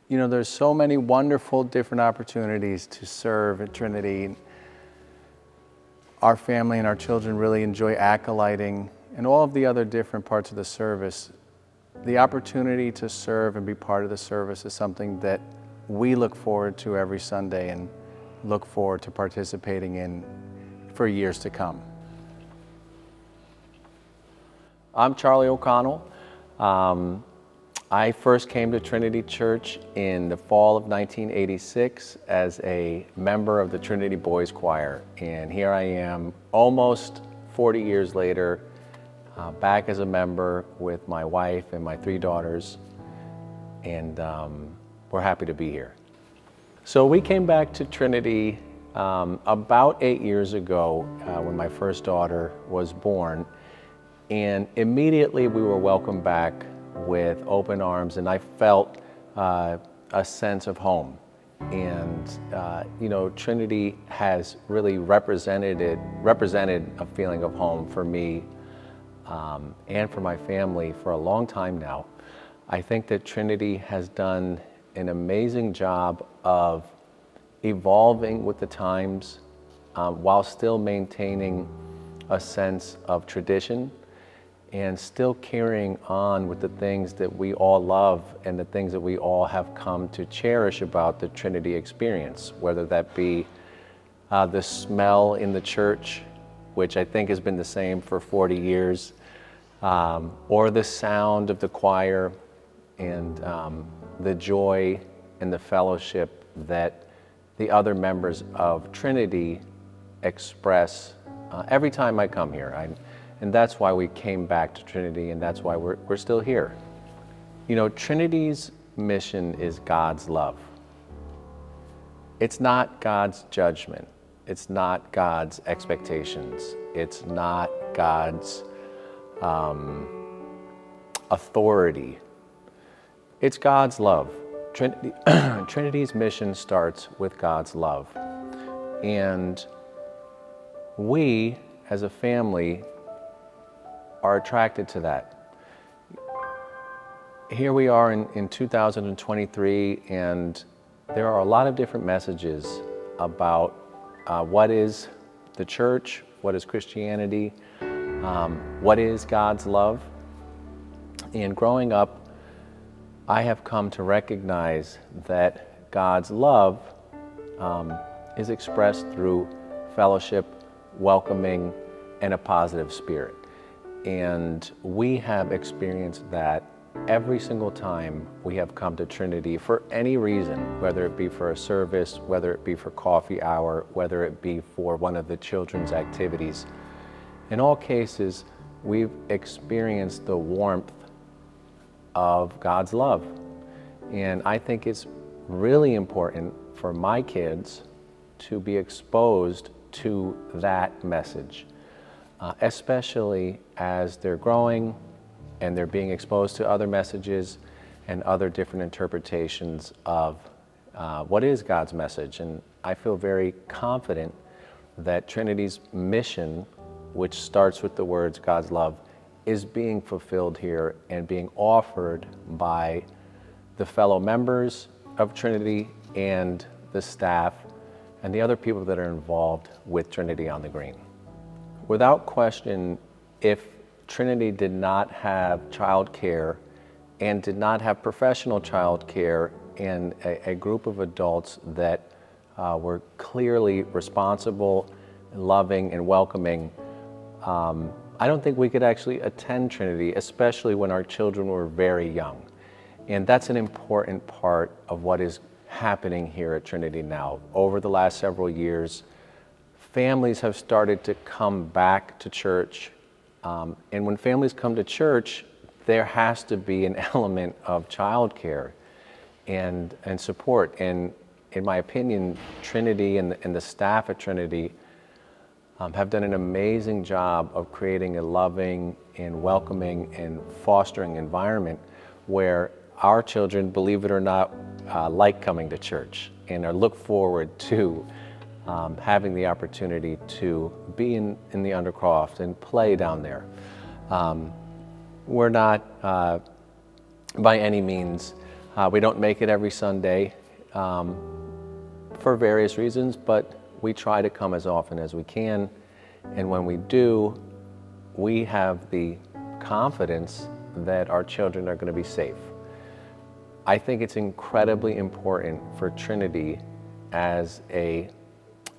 You know, there's so many wonderful different opportunities to serve at Trinity. Our family and our children really enjoy acolyting and all of the other different parts of the service. The opportunity to serve and be part of the service is something that we look forward to every Sunday and look forward to participating in for years to come. I'm Charlie O'Connell. I first came to Trinity Church in the fall of 1986 as a member of the Trinity Boys Choir. And here I am almost 40 years later, back as a member with my wife and my 3 daughters. And we're happy to be here. So we came back to Trinity about 8 years ago when my first daughter was born. And immediately we were welcomed back with open arms, and I felt a sense of home. And you know, Trinity has really represented a feeling of home for me and for my family for a long time now. I think that Trinity has done an amazing job of evolving with the times while still maintaining a sense of tradition and still carrying on with the things that we all love and the things that we all have come to cherish about the Trinity experience, whether that be the smell in the church, which I think has been the same for 40 years, or the sound of the choir and the joy and the fellowship that the other members of Trinity express every time I come here. And that's why we came back to Trinity, and that's why we're still here. You know, Trinity's mission is God's love. It's not God's judgment. It's not God's expectations. It's not God's authority. It's God's love. Trinity's mission starts with God's love. And we, as a family, are attracted to that. Here we are in 2023, and there are a lot of different messages about what is the church, what is Christianity, what is God's love. And growing up, I have come to recognize that God's love is expressed through fellowship, welcoming, and a positive spirit. And we have experienced that every single time we have come to Trinity for any reason, whether it be for a service, whether it be for coffee hour, whether it be for one of the children's activities. In all cases, we've experienced the warmth of God's love. And I think it's really important for my kids to be exposed to that message. Especially as they're growing and they're being exposed to other messages and other different interpretations of what is God's message. And I feel very confident that Trinity's mission, which starts with the words God's love, is being fulfilled here and being offered by the fellow members of Trinity and the staff and the other people that are involved with Trinity on the Green. Without question, if Trinity did not have childcare and did not have professional childcare and a group of adults that were clearly responsible, loving, and welcoming, I don't think we could actually attend Trinity, especially when our children were very young. And that's an important part of what is happening here at Trinity now. Over the last several years, families have started to come back to church. And when families come to church, there has to be an element of childcare and support. And in my opinion, Trinity and the staff at Trinity have done an amazing job of creating a loving and welcoming and fostering environment where our children, believe it or not, like coming to church and look forward to having the opportunity to be in the Undercroft and play down there. We're not by any means We don't make it every Sunday for various reasons, but we try to come as often as we can. And when we do, we have the confidence that our children are going to be safe. I think it's incredibly important for Trinity as a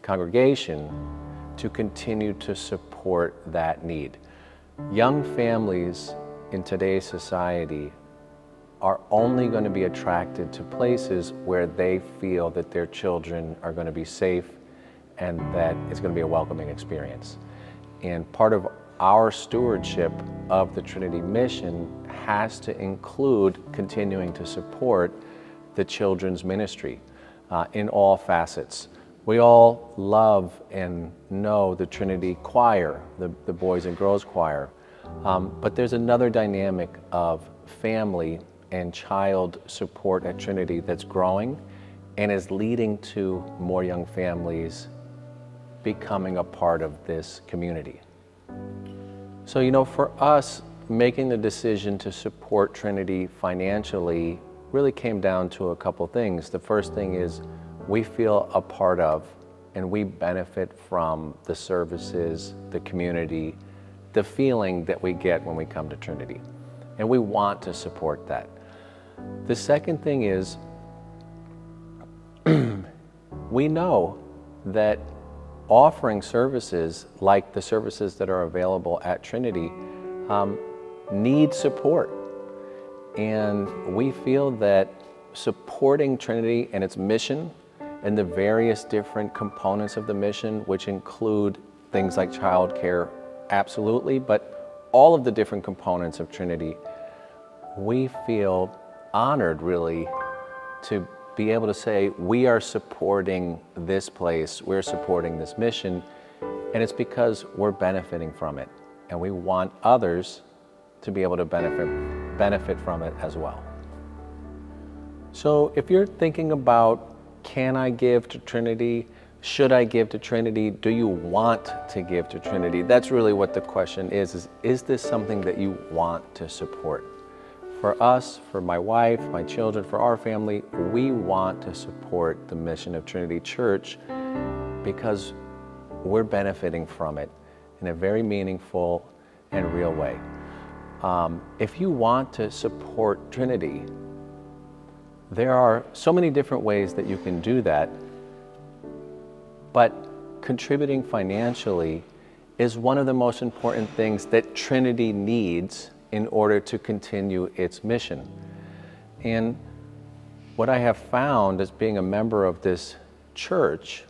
congregation to continue to support that need. Young families in today's society are only going to be attracted to places where they feel that their children are going to be safe and that it's going to be a welcoming experience. And part of our stewardship of the Trinity mission has to include continuing to support the children's ministry in all facets. We all love and know the Trinity choir, the boys and girls choir, but there's another dynamic of family and child support at Trinity that's growing and is leading to more young families becoming a part of this community. So, for us, making the decision to support Trinity financially really came down to a couple things. The first thing is we feel a part of and we benefit from the services, the community, the feeling that we get when we come to Trinity. And we want to support that. The second thing is we know that offering services like the services that are available at Trinity need support. And we feel that supporting Trinity and its mission and the various different components of the mission, which include things like childcare, absolutely, but all of the different components of Trinity, we feel honored really to be able to say we are supporting this place, we're supporting this mission, and it's because we're benefiting from it, and we want others to be able to benefit from it as well. So if you're thinking about, can I give to Trinity? Should I give to Trinity? Do you want to give to Trinity? That's really what the question is this something that you want to support? For us, for my wife, my children, for our family, we want to support the mission of Trinity Church because we're benefiting from it in a very meaningful and real way. If you want to support Trinity, there are so many different ways that you can do that, but contributing financially is one of the most important things that Trinity needs in order to continue its mission. And what I have found as being a member of this church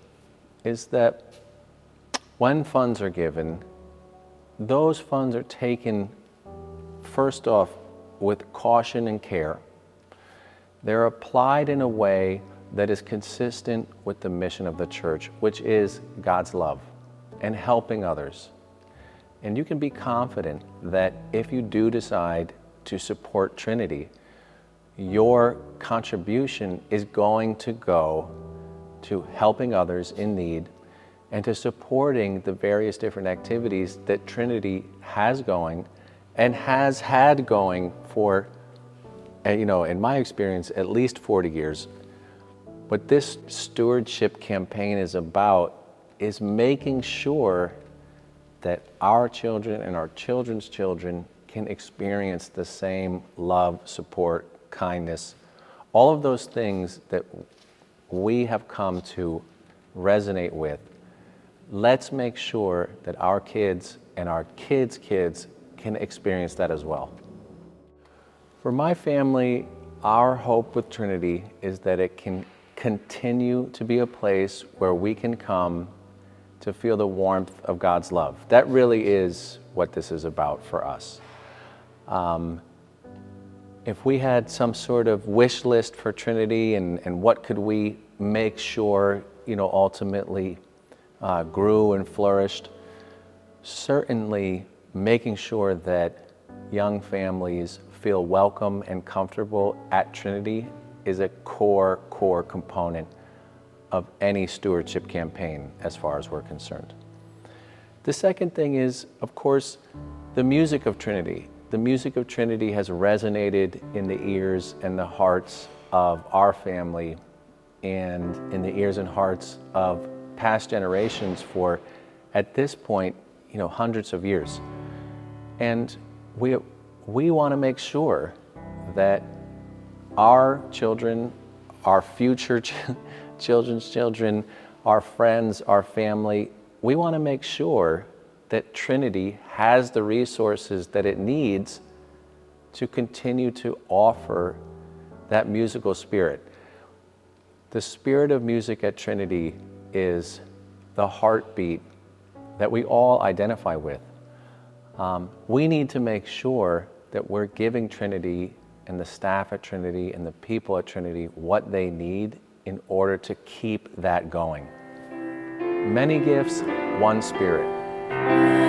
is that when funds are given, those funds are taken first off with caution and care. They're applied in a way that is consistent with the mission of the church, which is God's love and helping others. And you can be confident that if you do decide to support Trinity, your contribution is going to go to helping others in need and to supporting the various different activities that Trinity has going and has had going for, in my experience, at least 40 years. What this stewardship campaign is about is making sure that our children and our children's children can experience the same love, support, kindness, all of those things that we have come to resonate with. Let's make sure that our kids and our kids' kids can experience that as well. For my family, our hope with Trinity is that it can continue to be a place where we can come to feel the warmth of God's love. That really is what this is about for us. If we had some sort of wish list for Trinity and what could we make sure, ultimately grew and flourished, certainly making sure that young families feel welcome and comfortable at Trinity is a core component of any stewardship campaign as far as we're concerned. The second thing is, of course, the music of Trinity. The music of Trinity has resonated in the ears and the hearts of our family and in the ears and hearts of past generations for, at this point, hundreds of years. And we want to make sure that our children, our future children's children, our friends, our family, we want to make sure that Trinity has the resources that it needs to continue to offer that musical spirit. The spirit of music at Trinity is the heartbeat that we all identify with. We need to make sure that we're giving Trinity and the staff at Trinity and the people at Trinity what they need in order to keep that going. Many gifts, one spirit.